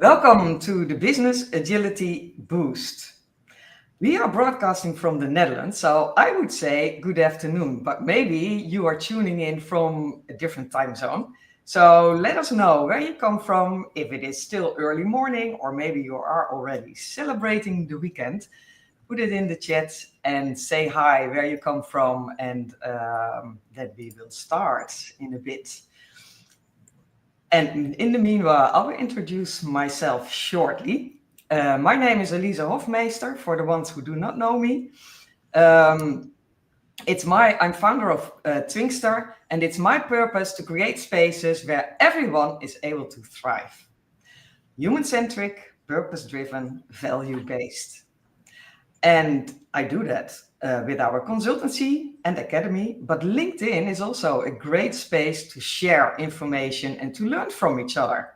Welcome to the Business Agility Boost. We are broadcasting from the Netherlands, so I would say good afternoon, but maybe you are tuning in from a different time zone. So let us know where you come from, if it is still early morning, or maybe you are already celebrating the weekend. Put it in the chat and say hi, where you come from, and that we will start in a bit. And in the meanwhile, I will introduce myself shortly. My name is Elisa Hofmeester, for the ones who do not know me. I'm founder of Twingster, and it's my purpose to create spaces where everyone is able to thrive. Human-centric, purpose-driven, value-based. And I do that with our consultancy and academy, but LinkedIn is also a great space to share information and to learn from each other.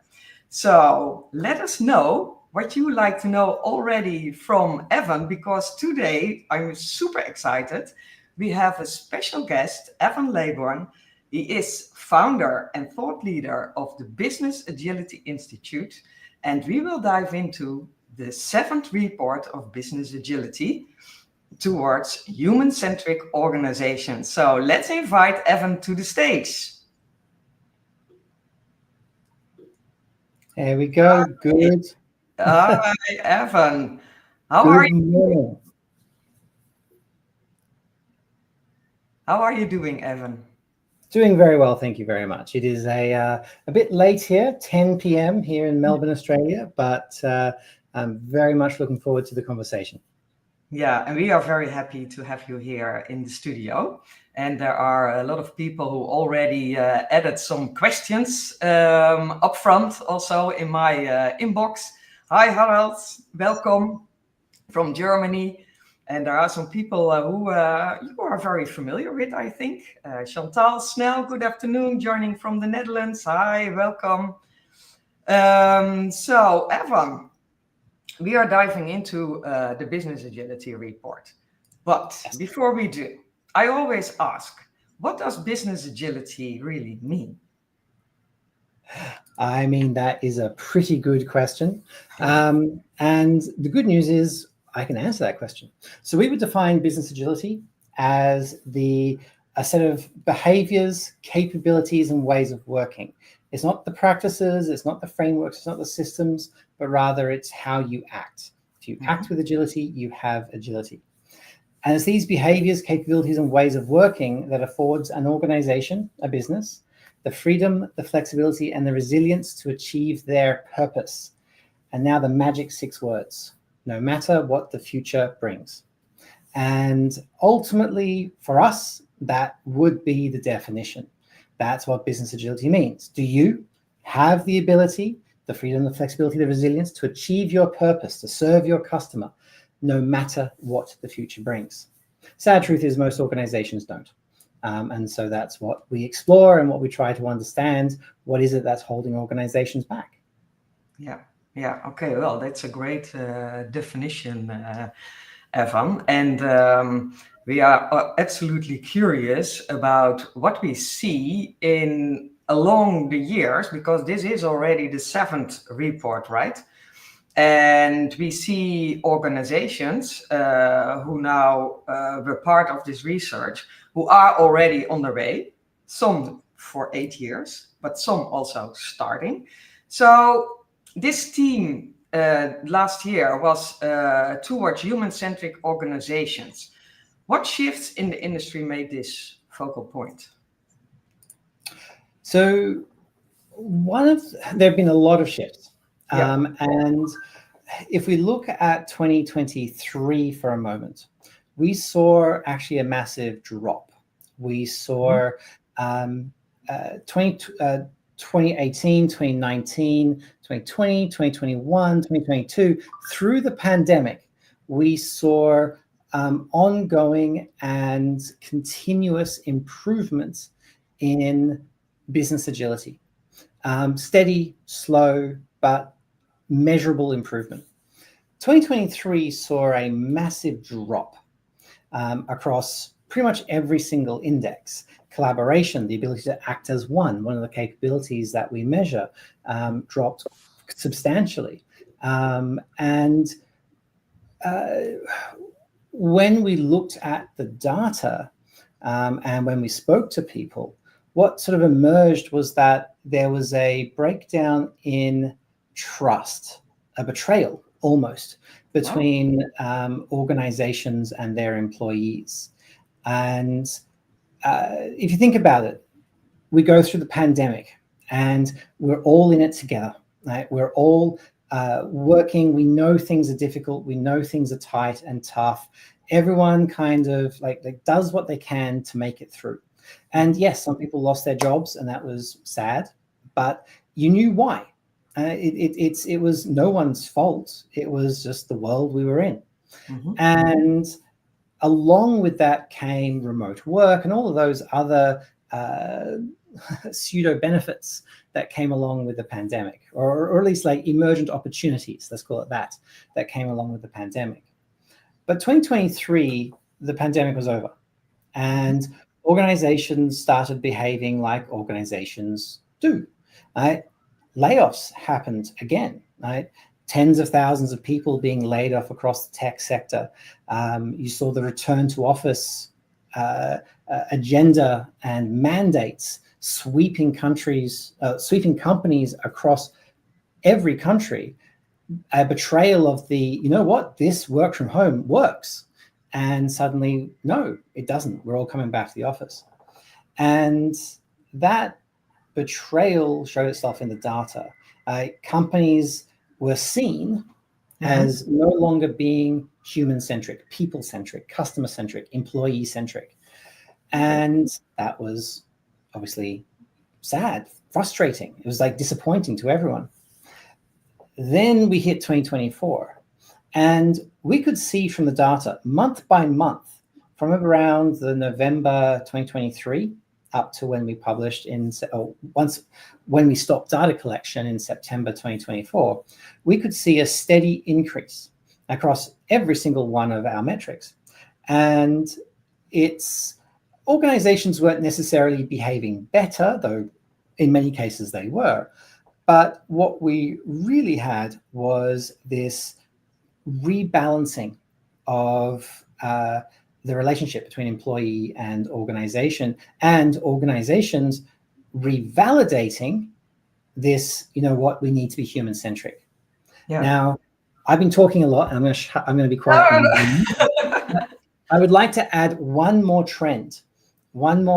So let us know what you would like to know already from Evan, because today I'm super excited. We have a special guest, Evan Laybourne. He is founder and thought leader of the Business Agility Institute, and we will dive into the 7th report of Business Agility towards human-centric organizations. So let's invite Evan to the stage. There we go. Good. Hi, Evan. How are you? Morning. How are you doing, Evan? Doing very well, thank you very much. It is a bit late here, 10 p.m. here in Melbourne, Australia, but I'm very much looking forward to the conversation. Yeah, and we are very happy to have you here in the studio. And there are a lot of people who already added some questions up front, also in my inbox. Hi, Harald, welcome from Germany. And there are some people who you are very familiar with, I think. Chantal Snell, good afternoon, joining from the Netherlands. Hi, welcome. So, Evan, we are diving into the Business Agility Report. But before we do, I always ask, what does business agility really mean? I mean, that is a pretty good question. And the good news is I can answer that question. So we would define business agility as a set of behaviors, capabilities, and ways of working. It's not the practices, it's not the frameworks, it's not the systems, but rather it's how you act. If you act with agility, you have agility. And it's these behaviors, capabilities, and ways of working that affords an organization, a business, the freedom, the flexibility, and the resilience to achieve their purpose. And now the magic 6 words, no matter what the future brings. And ultimately, for us, that would be the definition. That's what business agility means. Do you have the ability, the freedom, the flexibility, the resilience to achieve your purpose, to serve your customer, no matter what the future brings? Sad truth is most organizations don't. And so that's what we explore and what we try to understand. What is it that's holding organizations back? Yeah. Okay, well, that's a great definition, Evan. And we are absolutely curious about what we see along the years, because this is already the 7th report, right? And we see organizations who now were part of this research, who are already on their way, some for 8 years, but some also starting. So this team last year was towards human-centric organizations. What shifts in the industry made this focal point? So there have been a lot of shifts. And if we look at 2023 for a moment, we saw actually a massive drop. We saw 2018, 2019, 2020, 2021, 2022, through the pandemic, we saw ongoing and continuous improvements in business agility. Steady, slow, but measurable improvement. 2023 saw a massive drop across pretty much every single index. Collaboration, the ability to act as one of the capabilities that we measure, dropped substantially. And when we looked at the data and when we spoke to people, what sort of emerged was that there was a breakdown in trust, a betrayal almost, between organizations and their employees. And if you think about it, we go through the pandemic and we're all in it together, right? We're all working. We know things are difficult. We know things are tight and tough. Everyone kind of like does what they can to make it through. And yes, some people lost their jobs, and that was sad, but you knew why. It was no one's fault. It was just the world we were in. And along with that came remote work and all of those other pseudo benefits that came along with the pandemic, or at least like emergent opportunities, let's call it that came along with the pandemic. But 2023, the pandemic was over, and organizations started behaving like organizations do. Right? Layoffs happened again, right? Tens of thousands of people being laid off across the tech sector. You saw the return to office agenda and mandates sweeping companies across every country. A betrayal of the, you know what, this work from home works. And suddenly, no, it doesn't. We're all coming back to the office. And that betrayal showed itself in the data. Companies were seen as no longer being human-centric, people-centric, customer-centric, employee-centric. And that was obviously sad, frustrating. It was like disappointing to everyone. Then we hit 2024, and we could see from the data month by month, from around the November 2023 up to when we published when we stopped data collection in September 2024, we could see a steady increase across every single one of our metrics. And organizations weren't necessarily behaving better, though in many cases they were. But what we really had was this rebalancing of the relationship between employee and organizations revalidating this, you know what, we need to be human-centric. Yeah. Now, I've been talking a lot, and I'm going to be quiet. I would like to add one more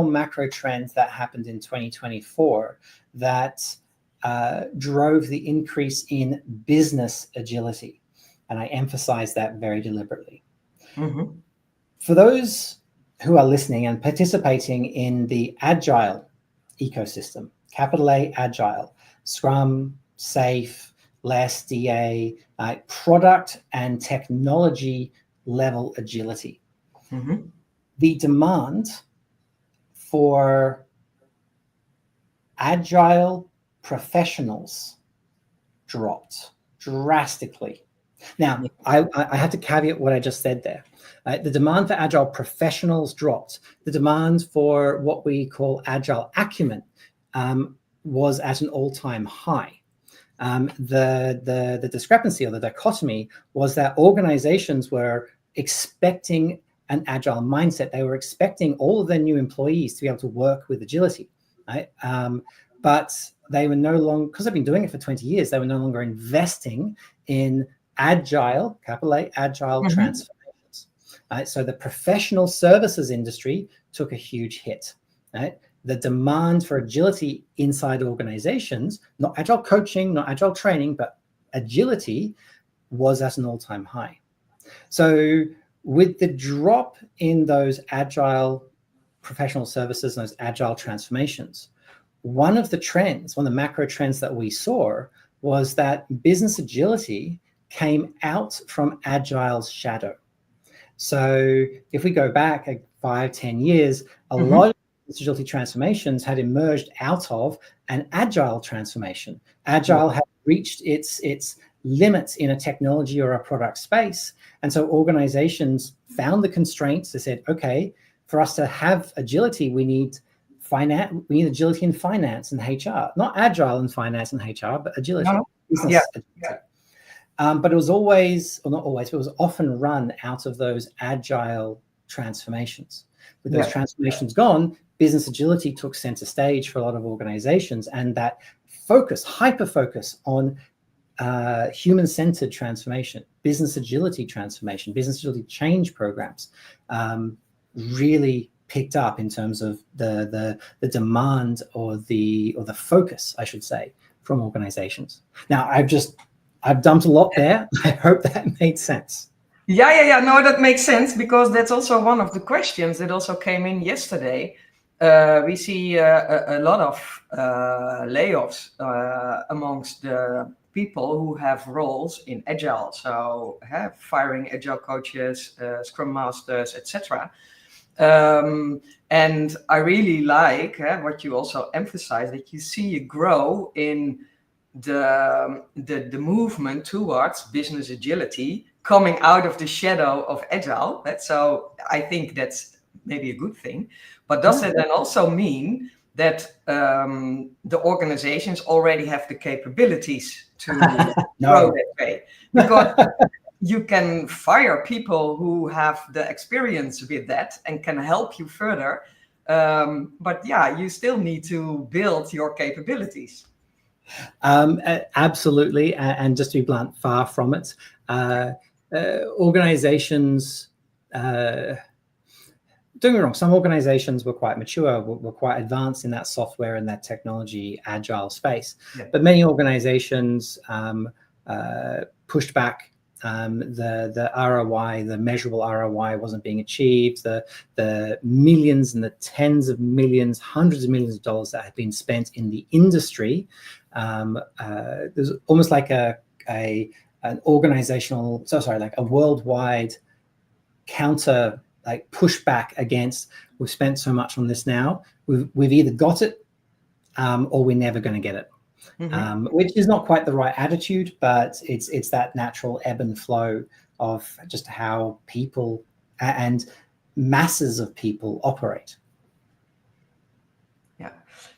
macro trend that happened in 2024 that drove the increase in business agility. And I emphasize that very deliberately. For those who are listening and participating in the agile ecosystem, capital A, agile, Scrum, SAFe, LESS, DA, product and technology level agility. The demand for agile professionals dropped drastically. Now, I had to caveat what I just said there. The demand for agile professionals dropped. The demand for what we call agile acumen was at an all-time high. The discrepancy or the dichotomy was that organizations were expecting an agile mindset. They were expecting all of their new employees to be able to work with agility, right? But they were no longer, because they've been doing it for 20 years, they were no longer investing in agile, capital A, agile transformations. So the professional services industry took a huge hit, right? The demand for agility inside organizations, not agile coaching, not agile training, but agility was at an all-time high. So with the drop in those agile professional services and those agile transformations, one of the macro trends that we saw was that business agility came out from agile's shadow. So if we go back 5-10 years, a lot of agility transformations had emerged out of an agile transformation. Agile had reached its limits in a technology or a product space. And so organizations found the constraints. They said, okay, for us to have agility, we need agility in finance and HR, not agile in finance and HR, but agility. business agility. But it was always, or not always, but it was often run out of those agile transformations. With those transformations gone, business agility took center stage for a lot of organizations, and that focus, hyper focus on human-centered transformation, business agility transformation, business agility change programs really picked up in terms of the demand or the focus, I should say, from organizations. Now, I've dumped a lot there. I hope that made sense. Yeah. No, that makes sense, because that's also one of the questions that also came in yesterday. We see a lot of layoffs amongst the people who have roles in Agile. So firing Agile coaches, Scrum Masters, etc. And I really like what you also emphasize, that you see a grow in the movement towards business agility coming out of the shadow of Agile. So I think that's maybe a good thing. But does that then also mean that the organizations already have the capabilities to grow that way? Because you can fire people who have the experience with that and can help you further. But yeah, you still need to build your capabilities. Absolutely. And just to be blunt, far from it. Organizations, don't get me wrong, some organizations were quite mature, were quite advanced in that software and that technology agile space. But many organizations pushed back. The ROI, the measurable ROI wasn't being achieved. The millions and the tens of millions, hundreds of millions of dollars that had been spent in the industry, there's almost like an organizational, like a worldwide counter, like pushback against, we've spent so much on this now, we've either got it or we're never going to get it. Which is not quite the right attitude, but it's that natural ebb and flow of just how people and masses of people operate. Yeah,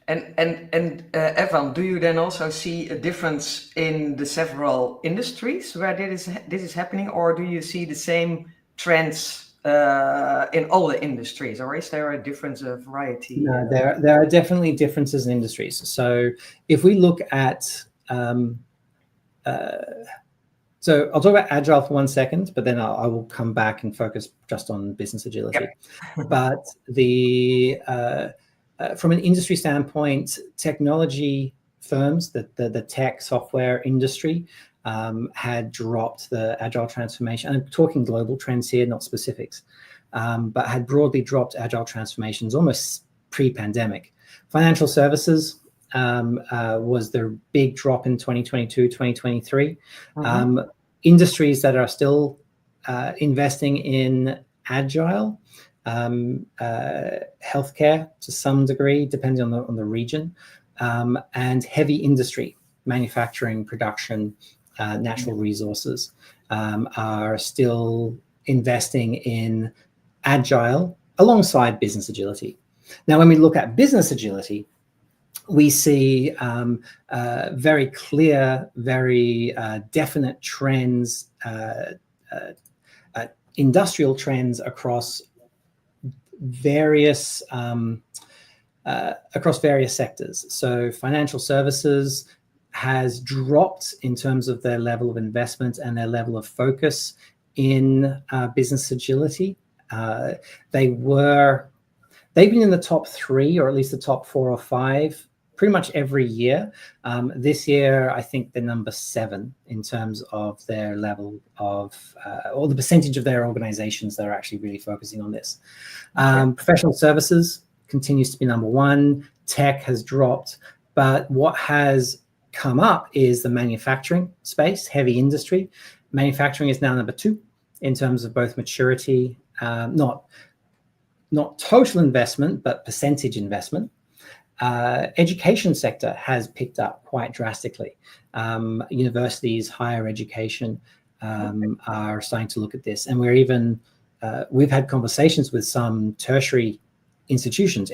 and Evan, do you then also see a difference in the several industries where this is happening, or do you see the same trends in all the industries, or is there a difference of variety? No, there are definitely differences in industries. So if we look at, so I'll talk about Agile for 1 second, but then I will come back and focus just on business agility. But from an industry standpoint, technology firms, the tech software industry, had dropped the agile transformation. I'm talking global trends here, not specifics, but had broadly dropped agile transformations almost pre-pandemic. Financial services was the big drop in 2022, 2023. Industries that are still investing in agile, healthcare to some degree, depending on the region, and heavy industry, manufacturing, production, natural resources, are still investing in agile alongside business agility. Now, when we look at business agility, we see very clear, very definite trends, industrial trends across various sectors. So financial services has dropped in terms of their level of investment and their level of focus in business agility. They've been in the top 3, or at least the top 4 or 5, pretty much every year. This year, I think they're number 7 in terms of their level of, or the percentage of their organizations that are actually really focusing on this. Professional services continues to be number 1. Tech has dropped, but what has come up is the manufacturing space, heavy industry. Manufacturing is now number 2 in terms of both maturity, not total investment, but percentage investment. Education sector has picked up quite drastically. Universities, higher education are starting to look at this, and we've had conversations with some tertiary institutions,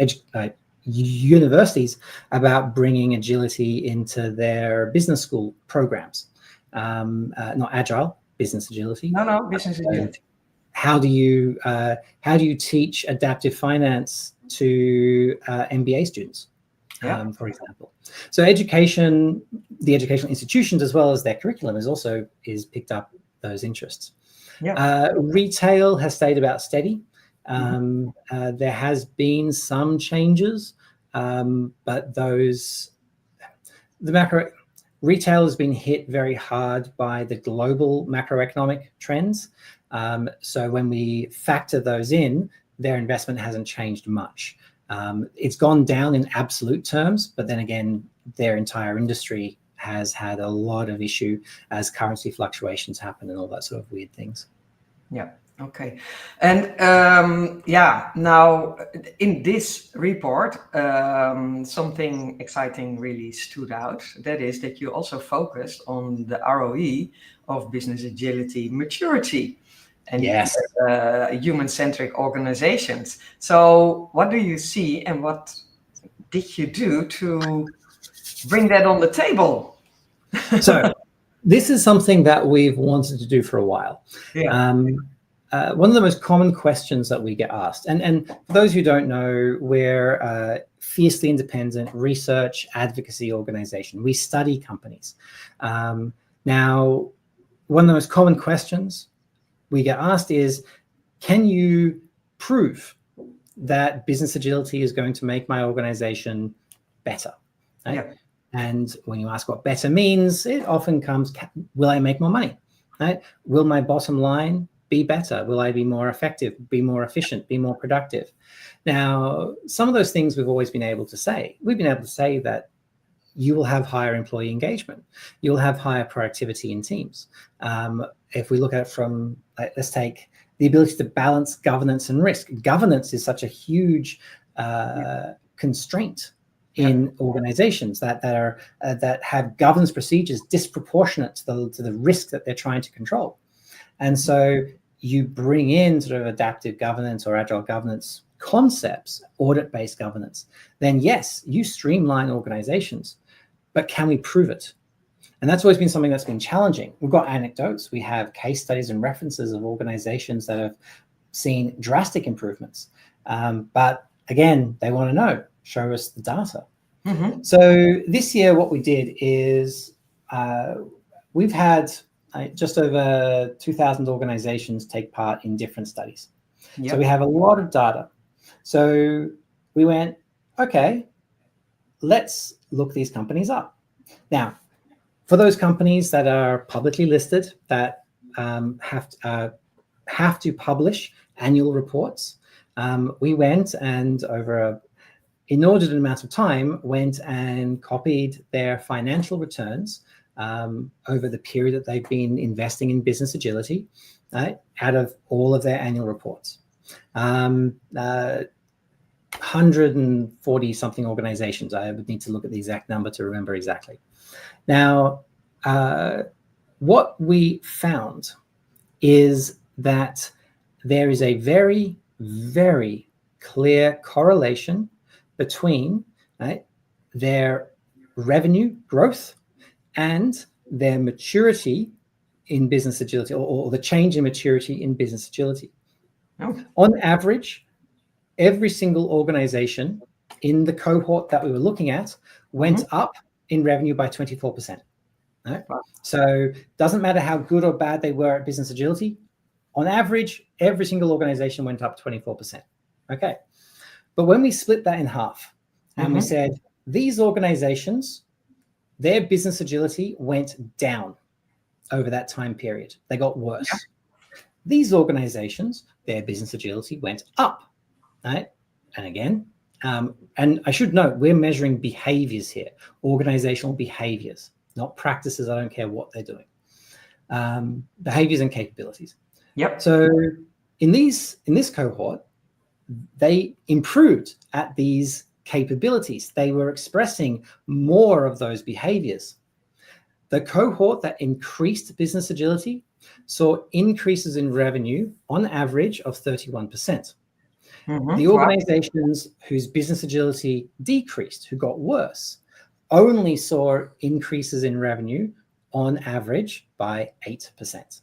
universities about bringing agility into their business school programs. Not agile, business agility. No, business agility. How do you teach adaptive finance to MBA students, for example? So education, the educational institutions, as well as their curriculum, is picked up those interests. Retail has stayed about steady. There has been some changes, but retail has been hit very hard by the global macroeconomic trends. So when we factor those in, their investment hasn't changed much. It's gone down in absolute terms, but then again, their entire industry has had a lot of issue as currency fluctuations happen and all that sort of weird things. Yeah. Okay. And now in this report, something exciting really stood out. That is that you also focused on the ROE of business agility maturity and human-centric organizations. So what do you see and what did you do to bring that on the table? So this is something that we've wanted to do for a while. One of the most common questions that we get asked, and for those who don't know, we're a fiercely independent research advocacy organization. We study companies. Now, one of the most common questions we get asked is, can you prove that business agility is going to make my organization better? Right? And when you ask what better means, it often comes, will I make more money? Right? Will my bottom line be better? Will I be more effective, be more efficient, be more productive? Now, some of those things we've always been able to say. We've been able to say that you will have higher employee engagement. You'll have higher productivity in teams. If we look at it from, let's take the ability to balance governance and risk. Governance is such a huge constraint in organizations that have governance procedures disproportionate to the risk that they're trying to control. And so you bring in sort of adaptive governance or agile governance concepts, audit-based governance, then yes, you streamline organizations, but can we prove it? And that's always been something that's been challenging. We've got anecdotes, we have case studies and references of organizations that have seen drastic improvements. But again, they want to know, show us the data. So this year, what we did is we've had just over 2,000 organizations take part in different studies. So we have a lot of data. So we went, okay, let's look these companies up. Now, for those companies that are publicly listed, that have to publish annual reports, we went and over an inordinate amount of time, went and copied their financial returns over the period that they've been investing in business agility, out of all of their annual reports. 140 something organizations. I would need to look at the exact number to remember exactly. Now, what we found is that there is a very, very clear correlation between their revenue growth and their maturity in business agility, or the change in maturity in business agility. On average, every single organization in the cohort that we were looking at went up in revenue by 24%. Right? So doesn't matter how good or bad they were at business agility, on average, every single organization went up 24%. Okay. But when we split that in half and we said, these organizations, their business agility went down over that time period. They got worse. These organizations, their business agility went up. Right? And again, and I should note, we're measuring behaviors here, organizational behaviors, not practices. I don't care what they're doing. Behaviors and capabilities. So in this cohort, they improved at these capabilities. They were expressing more of those behaviors. The cohort that increased business agility saw increases in revenue on average of 31%. The organizations whose business agility decreased, who got worse, only saw increases in revenue on average by 8%.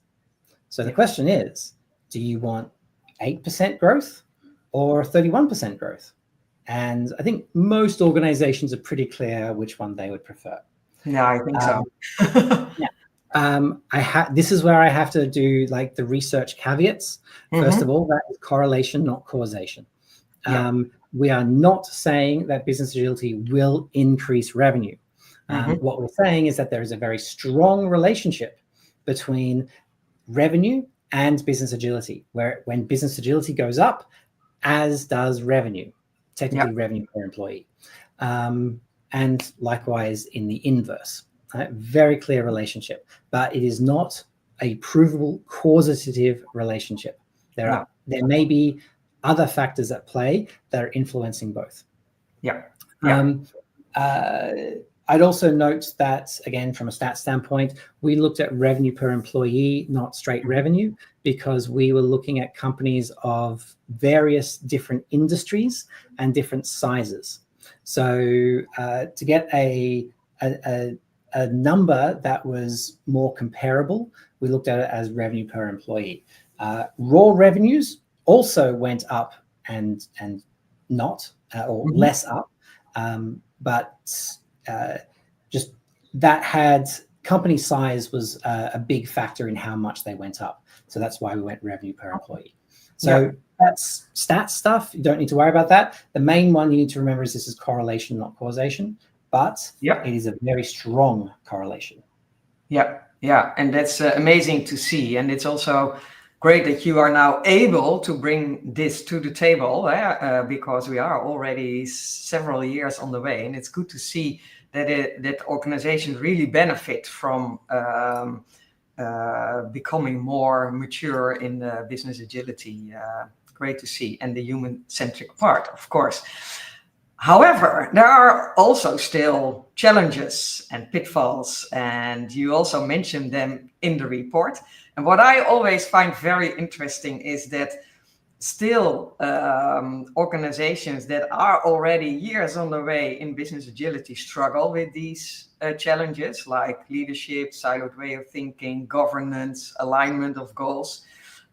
So the question is, do you want 8% growth or 31% growth? And I think most organizations are pretty clear which one they would prefer. Yeah, I think so. This is where I have to do like the research caveats. First of all, that is correlation, not causation. We are not saying that business agility will increase revenue. What we're saying is that there is a very strong relationship between revenue and business agility, where when business agility goes up, as does revenue, technically revenue per employee. And likewise in the inverse. Very clear relationship, but it is not a provable causative relationship. There may be other factors at play that are influencing both. I'd also note that, again, from a stats standpoint, we looked at revenue per employee, not straight revenue, because we were looking at companies of various different industries and different sizes. So to get a number that was more comparable, we looked at it as revenue per employee. Raw revenues also went up and not, or less up, but just that had company size was a big factor in how much they went up. So that's why we went revenue per employee. So that's stats stuff. You don't need to worry about that. The main one you need to remember is this is correlation, not causation, but it is a very strong correlation. And that's amazing to see. And it's also great that you are now able to bring this to the table because we are already several years on the way. And it's good to see that organizations really benefit from becoming more mature in business agility. Great to see. And the human-centric part, of course. However, there are also still challenges and pitfalls, and you also mentioned them in the report. And what I always find very interesting is that still organizations that are already years on the way in business agility struggle with these challenges like leadership, siloed way of thinking, governance, alignment of goals.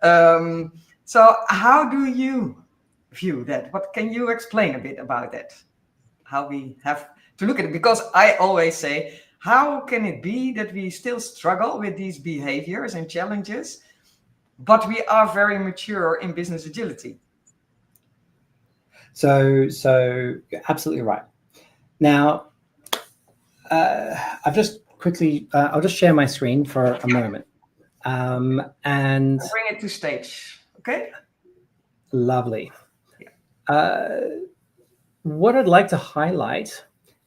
So how do you view that? What can you explain a bit about that? How we have to look at it? Because I always say, how can it be that we still struggle with these behaviors and challenges, but we are very mature in business agility? So you're absolutely right. Now, I've just quickly, I'll just share my screen for a moment. And I'll bring it to stage, okay? Lovely. What I'd like to highlight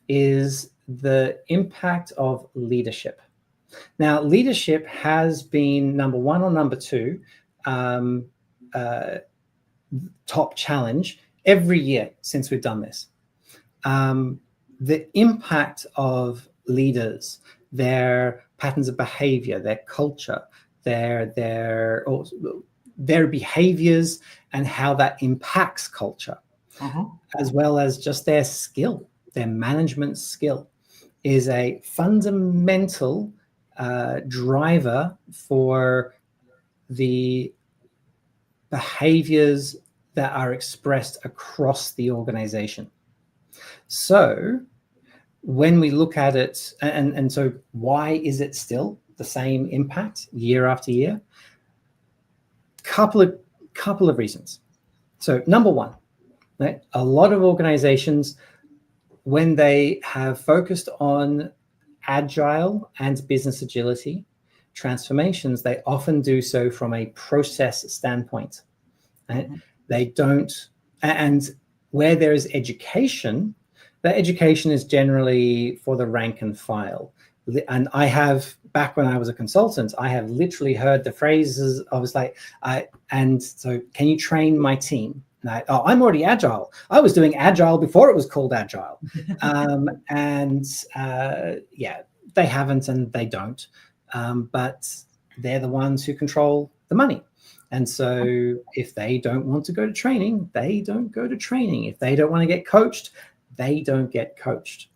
is the impact of leadership. Now, leadership has been number one or number two top challenge every year since we've done this. The impact of leaders, their patterns of behavior, their culture, their behaviors, and how that impacts culture, as well as just their skill, their management skill, is a fundamental driver for the behaviors that are expressed across the organization. So when we look at it, and so why is it still the same impact year after year? Couple of reasons. So number one, right, a lot of organizations, when they have focused on agile and business agility transformations, they often do so from a process standpoint. Right? They don't, and where there is education, that education is generally for the rank and file. And I have, back when I was a consultant, I have literally heard the phrases, I was like, and so can you train my team? And I'm already agile. I was doing agile before it was called agile. They haven't and they don't. But they're the ones who control the money. And so if they don't want to go to training, they don't go to training. If they don't want to get coached, they don't get coached.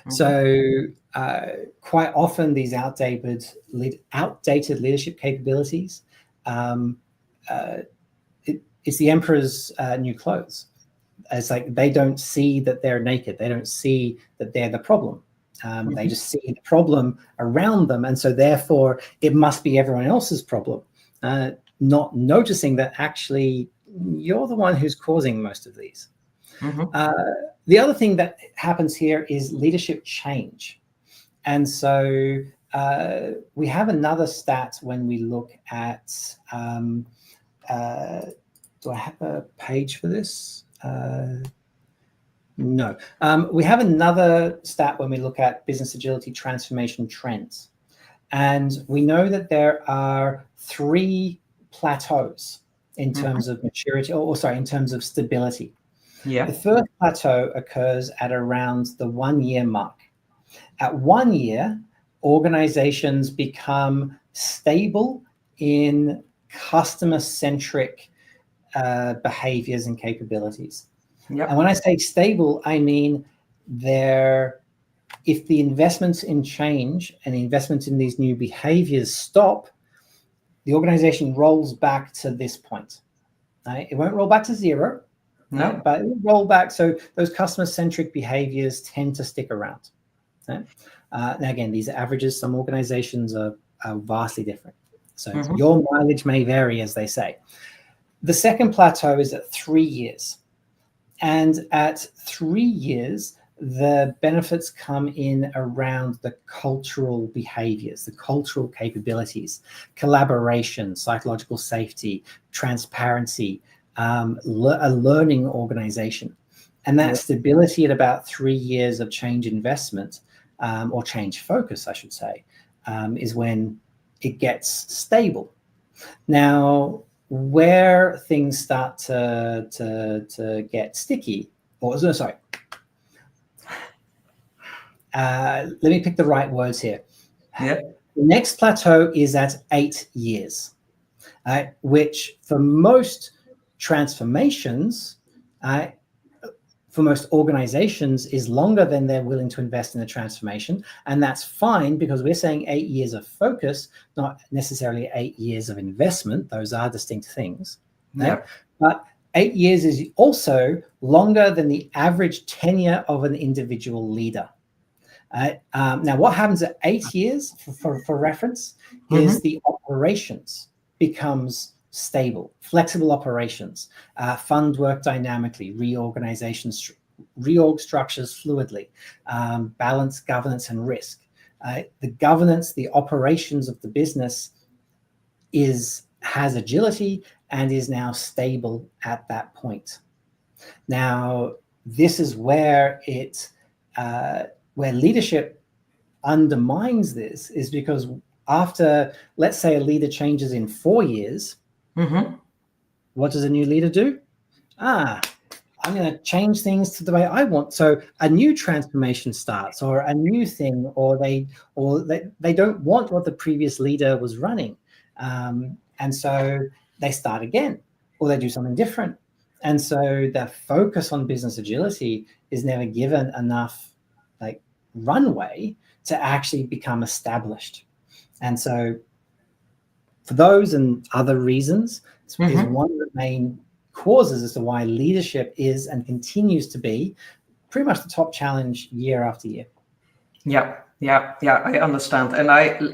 So quite often these outdated leadership capabilities, it's the emperor's new clothes. It's like they don't see that they're naked. They don't see that they're the problem. They just see the problem around them. And so therefore it must be everyone else's problem, not noticing that actually you're the one who's causing most of these. The other thing that happens here is leadership change. And so we have another stat when we look at, do I have a page for this? No. We have another stat when we look at business agility transformation trends. And we know that there are 3 plateaus in terms of maturity, in terms of stability. The first plateau occurs at around the 1-year mark. At 1 year, organizations become stable in customer-centric behaviors and capabilities. And when I say stable, I mean if the investments in change and the investments in these new behaviors stop, the organization rolls back to this point. Right? It won't roll back to 0. No, but it will roll back. So those customer-centric behaviors tend to stick around. Right? Now, again, these are averages. Some organizations are vastly different. So your mileage may vary, as they say. The second plateau is at 3 years. And at 3 years, the benefits come in around the cultural behaviors, the cultural capabilities, collaboration, psychological safety, transparency, a learning organization. And that stability at about 3 years of change investment, or change focus, I should say, is when it gets stable. Now, where things start to get sticky, let me pick the right words here. The next plateau is at 8 years, which for most transformations, for most organizations, is longer than they're willing to invest in the transformation. And that's fine, because we're saying 8 years of focus, not necessarily 8 years of investment. Those are distinct things. But 8 years is also longer than the average tenure of an individual leader. Now, what happens at 8 years, for reference, is the operations becomes stable, flexible operations, fund work dynamically, reorg structures fluidly, balance governance and risk. The governance, the operations of the business has agility and is now stable at that point. Now, this is where where leadership undermines this, is because after, let's say, a leader changes in 4 years, what does a new leader do? I'm going to change things to the way I want. So a new transformation starts, or a new thing, or they don't want what the previous leader was running. And so they start again, or they do something different. And so the focus on business agility is never given enough runway to actually become established. And so for those and other reasons, is one of the main causes as to why leadership is and continues to be pretty much the top challenge year after year. Yeah, I understand. And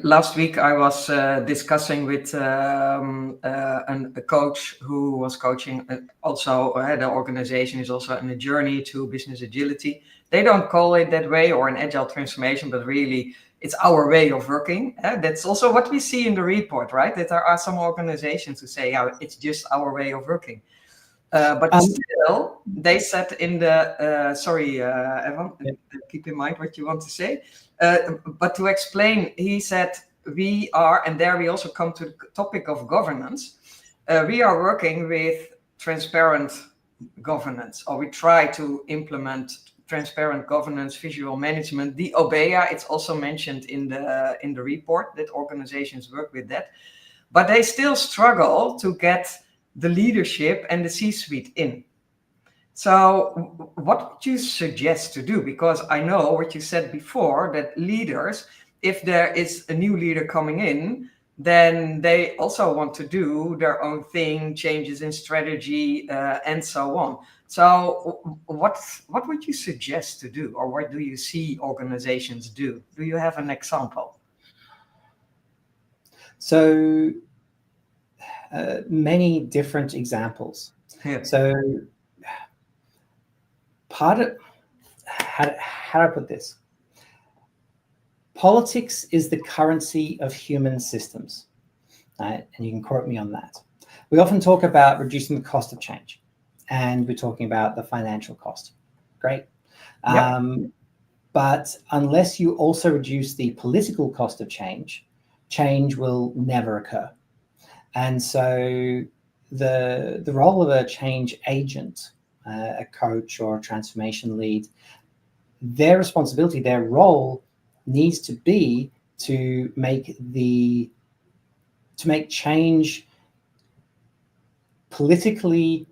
last week I was discussing with a coach who was coaching also, the organization is also in a journey to business agility. They don't call it that way, or an agile transformation, but really it's our way of working. That's also what we see in the report, right? That there are some organizations who say, it's just our way of working. But still, they said in the, sorry, Evan, keep in mind what you want to say. But to explain, he said, we are, and there we also come to the topic of governance. We are working with transparent governance, or we try to implement transparent governance, visual management, the OBEA. It's also mentioned in the report that organizations work with that. but they still struggle to get the leadership and the C-suite in. So what would you suggest to do? Because I know what you said before, that leaders, if there is a new leader coming in, then they also want to do their own thing, changes in strategy, and so on. So what would you suggest to do, or what do you see organizations do? Do you have an example? So many different examples. Yeah. So part of, how do I put this? Politics is the currency of human systems, right? And you can quote me on that. We often talk about reducing the cost of change, and we're talking about the financial cost. Great. Yeah. But unless you also reduce the political cost of change, change will never occur. And so the role of a change agent, a coach or a transformation lead, their responsibility, their role needs to be to make change politically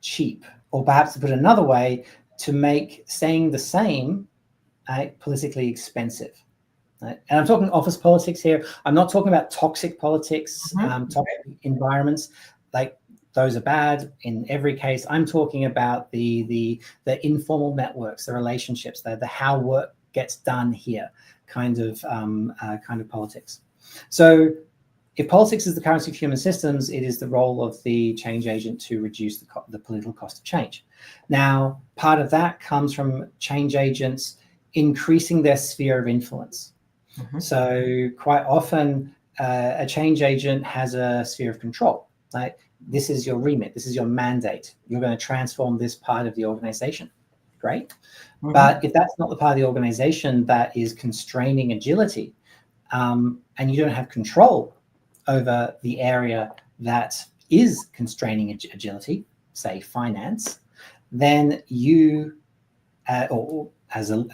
cheap, or perhaps to put it another way, to make staying the same politically expensive. Right? And I'm talking office politics here. I'm not talking about toxic politics, toxic environments. Like, those are bad in every case. I'm talking about the informal networks, the relationships, the how work gets done here kind of politics. So if politics is the currency of human systems, it is the role of the change agent to reduce the political cost of change. Now, part of that comes from change agents increasing their sphere of influence. So quite often, a change agent has a sphere of control. Right? This is your remit. This is your mandate. You're going to transform this part of the organization. Great. But if that's not the part of the organization that is constraining agility, and you don't have control over the area that is constraining agility, say finance, then you, or as a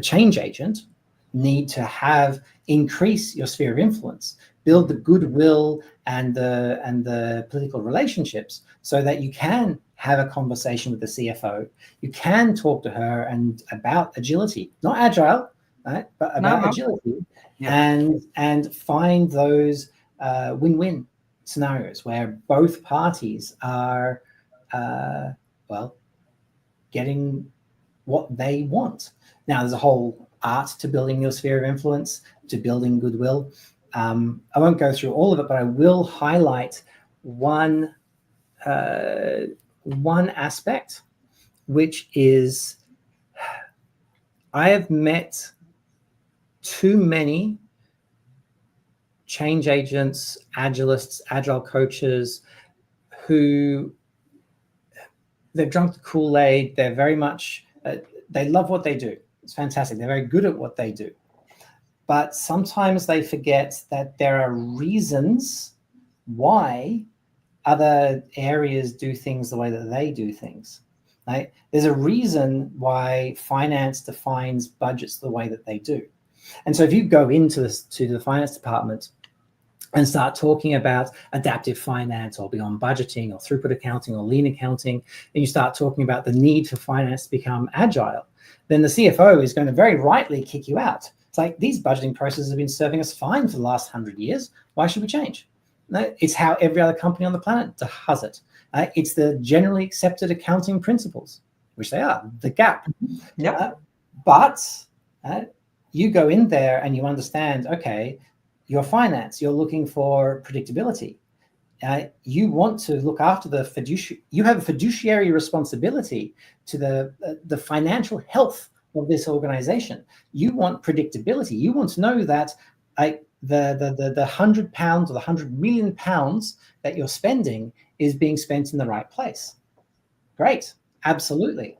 change agent, need to increase your sphere of influence, build the goodwill and the political relationships, so that you can have a conversation with the CFO. You can talk to her about agility, not agile, right? But about agility, and find those win-win scenarios where both parties are getting what they want. Now, there's a whole art to building your sphere of influence, to building goodwill. I won't go through all of it, but I will highlight one aspect, which is, I have met too many change agents, agilists, agile coaches who they've drunk the Kool-Aid. They're very much, they love what they do. It's fantastic. They're very good at what they do. But sometimes they forget that there are reasons why other areas do things the way that they do things. Right? There's a reason why finance defines budgets the way that they do. And so if you go into the finance department and start talking about adaptive finance or beyond budgeting or throughput accounting or lean accounting, and you start talking about the need for finance to become agile, then the CFO is going to very rightly kick you out. It's like, these budgeting processes have been serving us fine for the last 100 years. Why should we change? No, it's how every other company on the planet does it. It's the generally accepted accounting principles, which they are, the gap. But you go in there and you understand, okay, your finance, you're looking for predictability. You want to look after you have a fiduciary responsibility to the financial health of this organization. You want predictability. You want to know that the 100 pounds or the 100 million pounds that you're spending is being spent in the right place. Great, absolutely.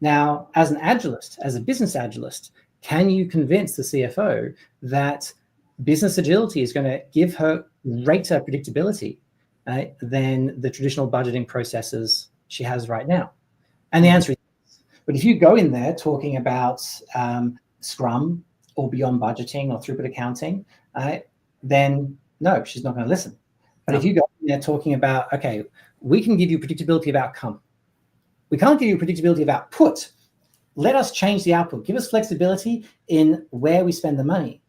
Now, as an agilist, as a business agilist, can you convince the CFO that business agility is going to give her greater predictability than the traditional budgeting processes she has right now? And the answer is yes. But if you go in there talking about Scrum or beyond budgeting or throughput accounting, then no, she's not going to listen. But No. if you go in there talking about, okay, we can give you predictability of outcome. We can't give you predictability of output. Let us change the output. Give us flexibility in where we spend the money.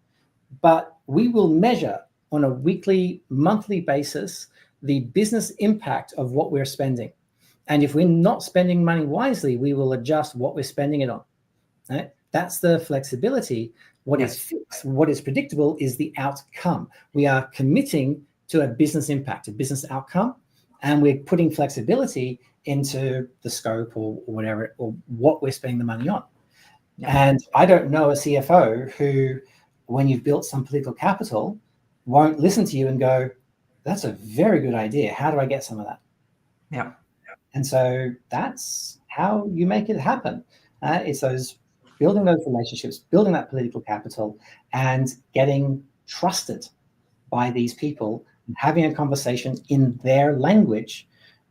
But we will measure on a weekly, monthly basis the business impact of what we're spending. And if we're not spending money wisely, we will adjust what we're spending it on. Right? That's the flexibility. What is fixed, what is predictable is the outcome. We are committing to a business impact, a business outcome, and we're putting flexibility into the scope or whatever, or what we're spending the money on. And I don't know a CFO who, when you've built some political capital, won't listen to you and go, that's a very good idea. How do I get some of that? Yeah. And so that's how you make it happen. It's building those relationships, building that political capital, and getting trusted by these people, and having a conversation in their language.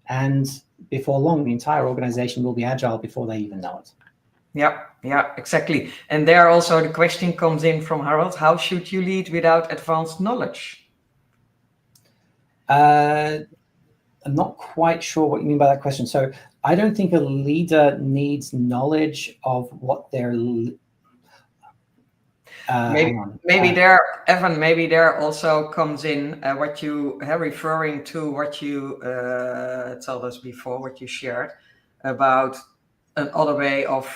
And before long, the entire organization will be agile before they even know it. Yeah, exactly. And there also the question comes in from Harold: how should you lead without advanced knowledge? I'm not quite sure what you mean by that question. So I don't think a leader needs knowledge of what they're. Maybe there, Evan. Maybe there also comes in what you referring to what you told us before, what you shared about another way of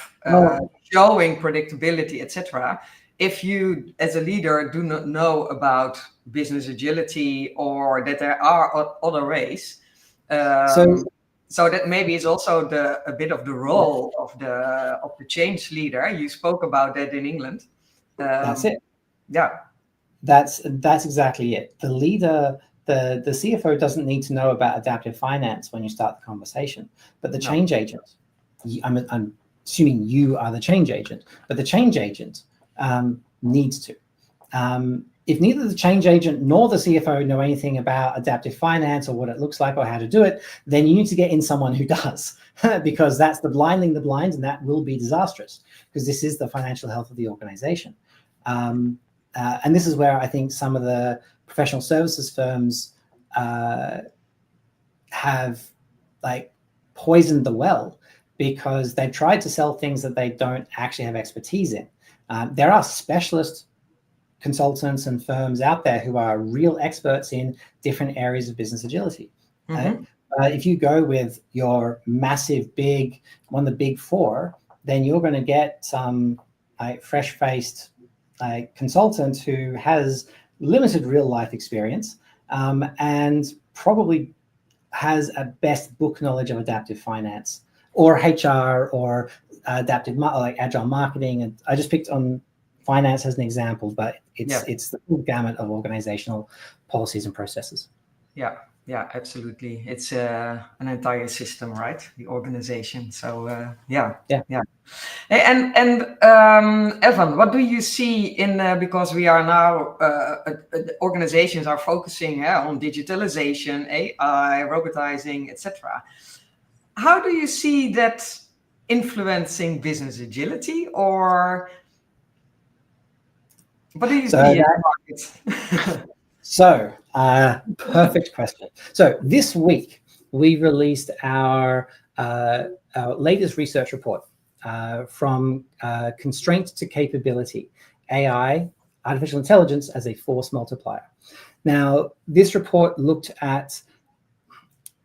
showing predictability, etc. If you, as a leader, do not know about business agility or that there are other ways. So that maybe is also a bit of the role of the change leader. You spoke about that in England. That's it. Yeah. That's exactly it. The leader, the CFO doesn't need to know about adaptive finance when you start the conversation, but the change agent, I'm assuming you are the change agent, but the change agent needs to. If neither the change agent nor the CFO know anything about adaptive finance or what it looks like or how to do it, then you need to get in someone who does, because that's the blinding the blind, and that will be disastrous, because this is the financial health of the organization. And this is where I think some of the professional services firms have poisoned the well, because they've tried to sell things that they don't actually have expertise in. There are specialist consultants and firms out there who are real experts in different areas of business agility. Mm-hmm. If you go with your massive one of the big four, then you're going to get some fresh-faced consultant who has limited real life experience and probably has a best book knowledge of adaptive finance or HR or adaptive agile marketing. And I just picked on finance as an example, but it's the full gamut of organizational policies and processes. Yeah, absolutely. It's an entire system, right? The organization. So yeah. And Evan, what do you see in because we are now organizations are focusing on digitalization, AI, robotizing, etc. How do you see that influencing business agility, or what do you see in the market? So, perfect question. So this week we released our latest research report from Constraint to Capability, AI, artificial intelligence as a force multiplier. Now, this report looked at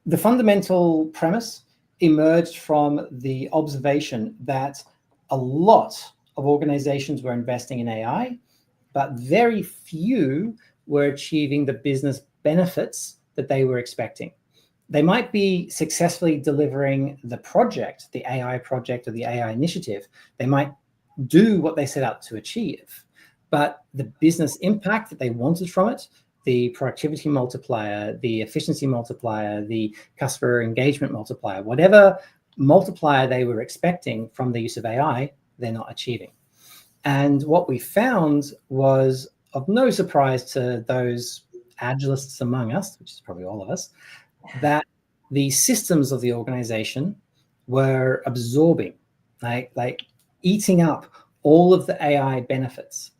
the fundamental premise emerged from the observation that a lot of organizations were investing in AI, but very few were achieving the business benefits that they were expecting. They might be successfully delivering the project, the AI project or the AI initiative. They might do what they set out to achieve, but the business impact that they wanted from it, the productivity multiplier, the efficiency multiplier, the customer engagement multiplier, whatever multiplier they were expecting from the use of AI, they're not achieving. And what we found was, of no surprise to those agilists among us, which is probably all of us, that the systems of the organization were absorbing, like eating up all of the AI benefits.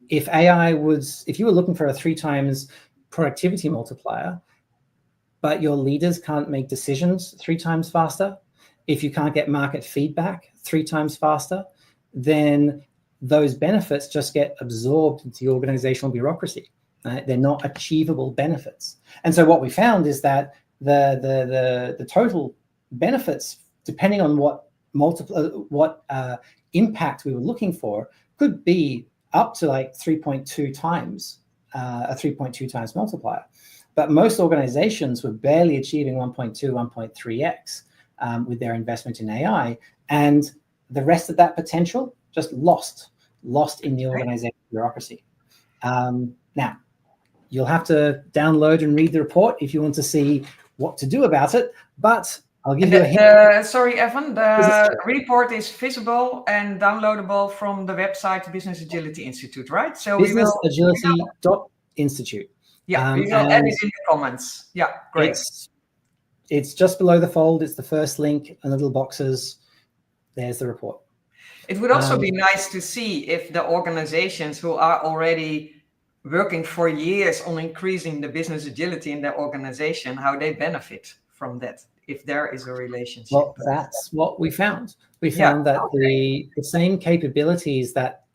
if you were looking for a 3 times productivity multiplier, but your leaders can't make decisions 3 times faster, if you can't get market feedback 3 times faster, then those benefits just get absorbed into the organizational bureaucracy. Right? They're not achievable benefits. And so what we found is that the total benefits, depending on what impact we were looking for, could be up to like 3.2 times, a 3.2 times multiplier. But most organizations were barely achieving 1.2, 1.3x with their investment in AI. And the rest of that potential just lost in the organizational bureaucracy. Now, you'll have to download and read the report if you want to see what to do about it. But I'll give you a hint. Sorry, Evan, the report is visible and downloadable from the website Business Agility Institute, right? So businessagility.institute. Yeah, we will add it in the comments. Yeah, great. It's just below the fold. It's the first link in the little boxes. There's the report. It would also be nice to see if the organizations who are already working for years on increasing the business agility in their organization, how they benefit from that, if there is a relationship. Well, that's what we found. We found that the same capabilities that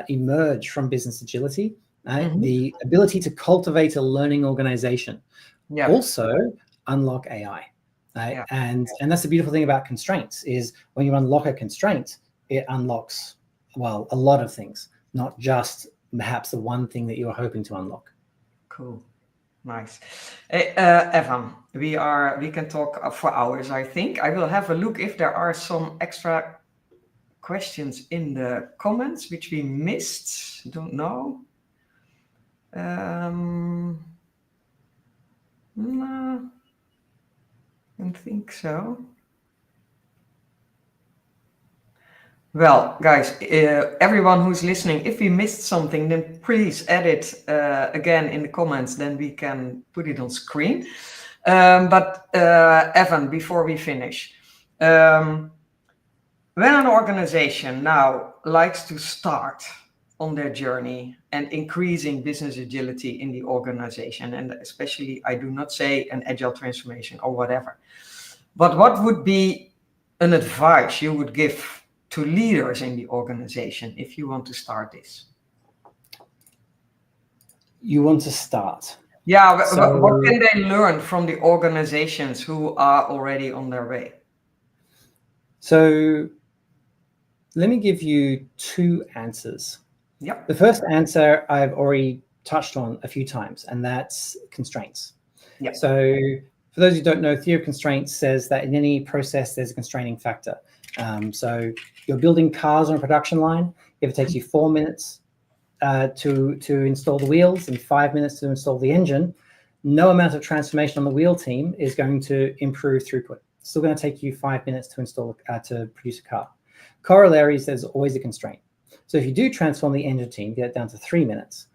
emerge from business agility, the ability to cultivate a learning organization, also unlock AI. Right? And that's the beautiful thing about constraints is when you unlock a constraint, it unlocks, well, a lot of things, not just perhaps the one thing that you're hoping to unlock. Cool. Nice. Evan, we can talk for hours, I think. I will have a look if there are some extra questions in the comments which we missed. Don't know. No, don't think so. Well, guys, everyone who's listening, if we missed something, then please add it again in the comments, then we can put it on screen. But Evan, before we finish, when an organization now likes to start on their journey and increasing business agility in the organization, and especially, I do not say an agile transformation or whatever, but what would be an advice you would give to leaders in the organization if you want to start this? You want to start? Yeah, so, what can they learn from the organizations who are already on their way? So let me give you 2 answers. Yep. The first answer I've already touched on a few times, and that's constraints. Yep. So for those who don't know, theory of constraints says that in any process, there's a constraining factor. So you're building cars on a production line. If it takes you 4 minutes to install the wheels and 5 minutes to install the engine, no amount of transformation on the wheel team is going to improve throughput. It's still going to take you 5 minutes to to produce a car. Corollary is there's always a constraint. So if you do transform the engine team, get it down to 3 minutes,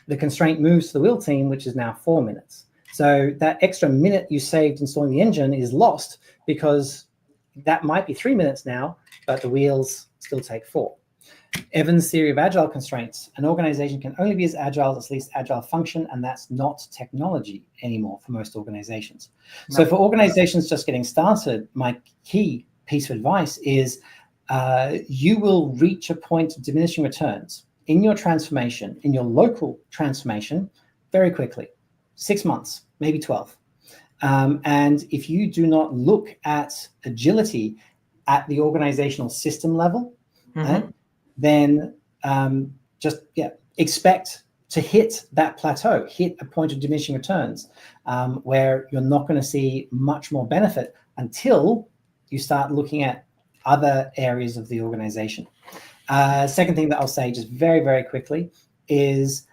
the constraint moves to the wheel team, which is now 4 minutes. So that extra minute you saved installing the engine is lost because that might be 3 minutes now, but the wheels still take 4. Evan's theory of agile constraints: an organization can only be as agile as least agile function, and that's not technology anymore for most organizations. No. So for organizations just getting started, my key piece of advice is you will reach a point of diminishing returns in your transformation, in your local transformation, very quickly. 6 months, maybe 12. And if you do not look at agility at the organizational system level, then just expect to hit that plateau, hit a point of diminishing returns, where you're not going to see much more benefit until you start looking at other areas of the organization. Second thing that I'll say just very, very quickly is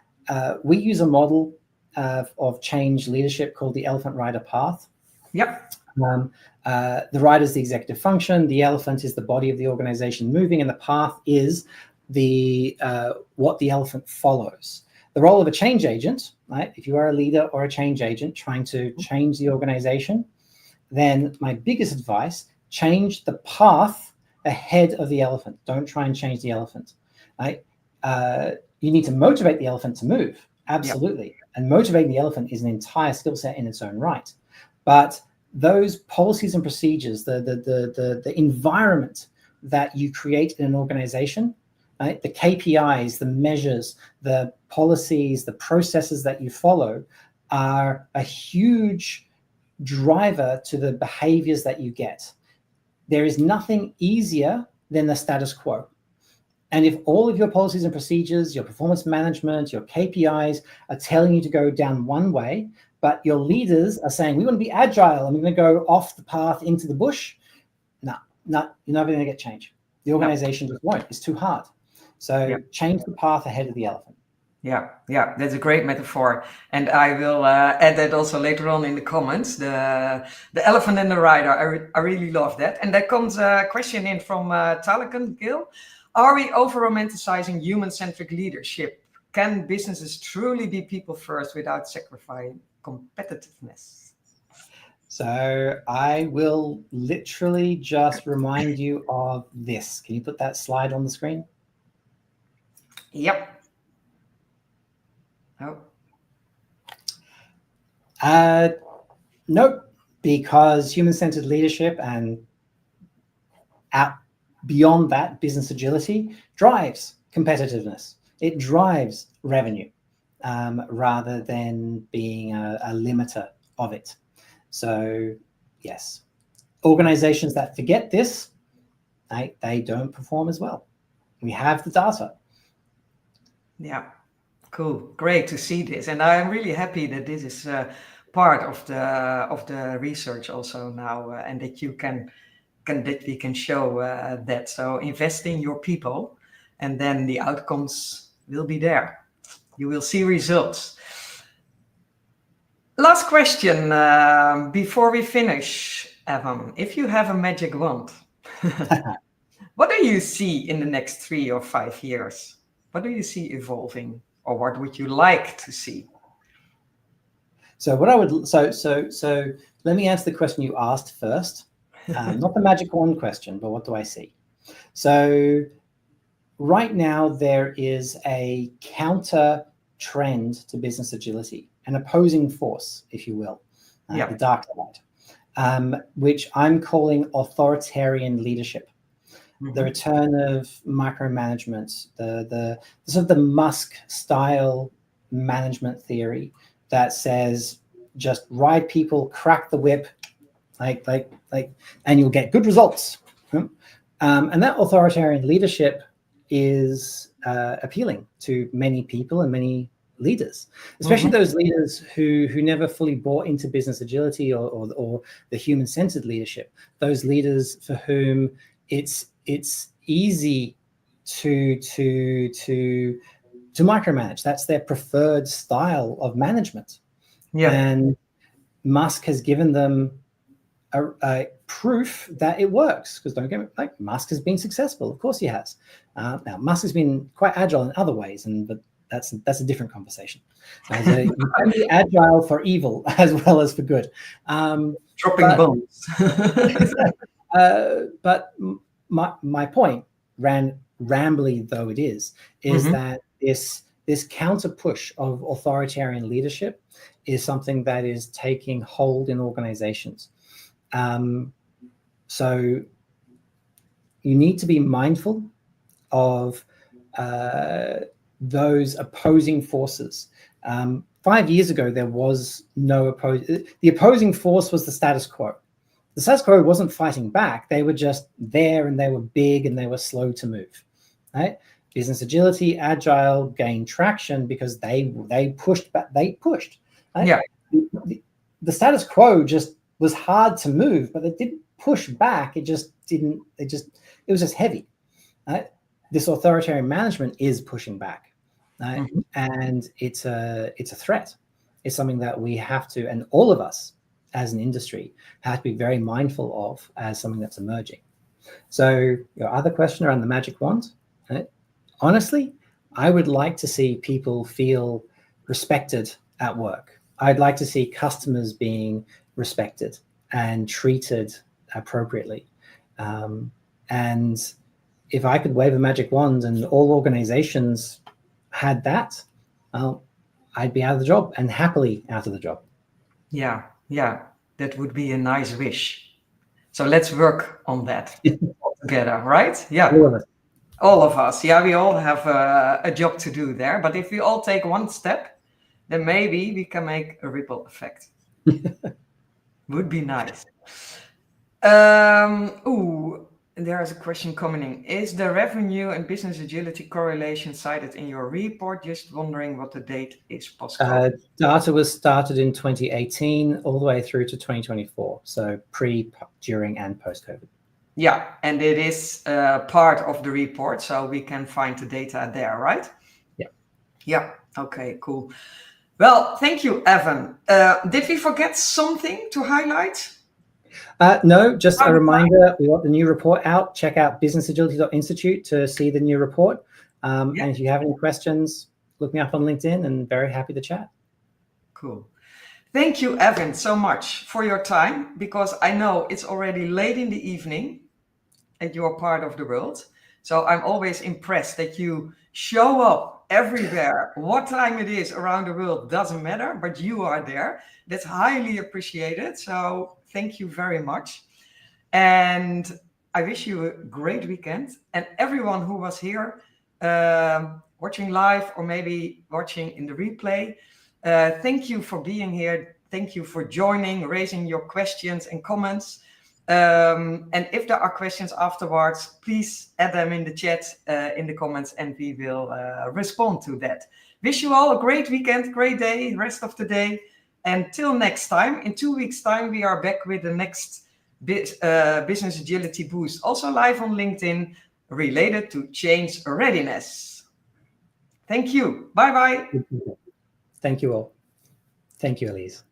we use a model of change leadership called the elephant rider path. Yep. The rider is the executive function, the elephant is the body of the organization moving, and the path is what the elephant follows. The role of a change agent, right? If you are a leader or a change agent trying to change the organization, then my biggest advice: change the path ahead of the elephant. Don't try and change the elephant. Right? you need to motivate the elephant to move, absolutely. And motivating the elephant is an entire skill set in its own right. But those policies and procedures, the environment that you create in an organization, right? The KPIs, the measures, the policies, the processes that you follow are a huge driver to the behaviors that you get. There is nothing easier than the status quo. And if all of your policies and procedures, your performance management, your KPIs are telling you to go down one way, but your leaders are saying, we want to be agile and we're going to go off the path into the bush, no, you're never going to get change. The organization just won't. It's too hard. So change the path ahead of the elephant. Yeah, that's a great metaphor, and I will add that also later on in the comments. The elephant and the rider. I really love that. And there comes a question in from Talakan Gil. Are we over-romanticizing human-centric leadership? Can businesses truly be people first without sacrificing competitiveness? So I will literally just remind you of this. Can you put that slide on the screen? Yep. Nope, because human-centered leadership and beyond that, business agility drives competitiveness. It drives revenue rather than being a limiter of it. So yes, organizations that forget this, they don't perform as well. We have the data. Yeah, cool. Great to see this. And I'm really happy that this is part of the research also now, and that you that we can show that. So invest in your people, and then the outcomes will be there. You will see results. Last question before we finish, Evan. If you have a magic wand, what do you see in the next 3 or 5 years? What do you see evolving, or what would you like to see? So what I would so let me answer the question you asked first. Not the magic wand question, but what do I see? So right now there is a counter trend to business agility, an opposing force, if you will, the dark side, which I'm calling authoritarian leadership. Mm-hmm. The return of micromanagement, the sort of the Musk style management theory that says just ride people, crack the whip, and you'll get good results. And that authoritarian leadership is appealing to many people and many leaders, especially those leaders who never fully bought into business agility or the human-centered leadership. Those leaders for whom it's easy to micromanage. That's their preferred style of management. Yeah. And Musk has given them a proof that it works, because don't get me wrong, Musk has been successful. Of course he has. Now Musk has been quite agile in other ways, but that's a different conversation. So you can be agile for evil as well as for good. Dropping bombs. But my point, rambly though it is that this counter push of authoritarian leadership is something that is taking hold in organizations. So you need to be mindful of those opposing forces. 5 years ago, there was no the opposing force was the status quo. The status quo wasn't fighting back. They were just there, and they were big, and they were slow to move. Right? Business agility, agile gained traction because they pushed back. They pushed. Right? Yeah. The status quo just was hard to move, but they didn't push back. It was just heavy. Right? This authoritarian management is pushing back, right? And it's a threat. It's something that we have to, and all of us as an industry have to be very mindful of as something that's emerging. So your other question around the magic wand, right? Honestly, I would like to see people feel respected at work. I'd like to see customers being respected and treated appropriately. And if I could wave a magic wand and all organizations had that, I'd be out of the job, and happily out of the job. Yeah, that would be a nice wish. So let's work on that together, right? Yeah. All of us. All of us. Yeah, we all have a job to do there. But if we all take one step, then maybe we can make a ripple effect. Would be nice. There's a question coming in. Is the revenue and business agility correlation cited in your report? Just wondering what the date is post-COVID. Data was started in 2018 all the way through to 2024. So pre, during, and post-COVID. Yeah, and it is part of the report, so we can find the data there, right? Yeah. Yeah, okay, cool. Well, thank you, Evan. Did we forget something to highlight? No, just a reminder, we got the new report out. Check out businessagility.institute to see the new report. And if you have any questions, look me up on LinkedIn, and very happy to chat. Cool. Thank you, Evan, so much for your time, because I know it's already late in the evening and you're part of the world. So I'm always impressed that you show up everywhere. What time it is around the world doesn't matter, but you are there. That's highly appreciated. So thank you very much. And I wish you a great weekend. And everyone who was here watching live or maybe watching in the replay, thank you for being here. Thank you for joining, raising your questions and comments. And if there are questions afterwards, please add them in the chat, in the comments, and we will respond to that. Wish you all a great weekend, great day, rest of the day. And till next time, in 2 weeks' time, we are back with the next Business Agility Boost, also live on LinkedIn, related to change readiness. Thank you. Bye-bye. Thank you all. Thank you, Elise.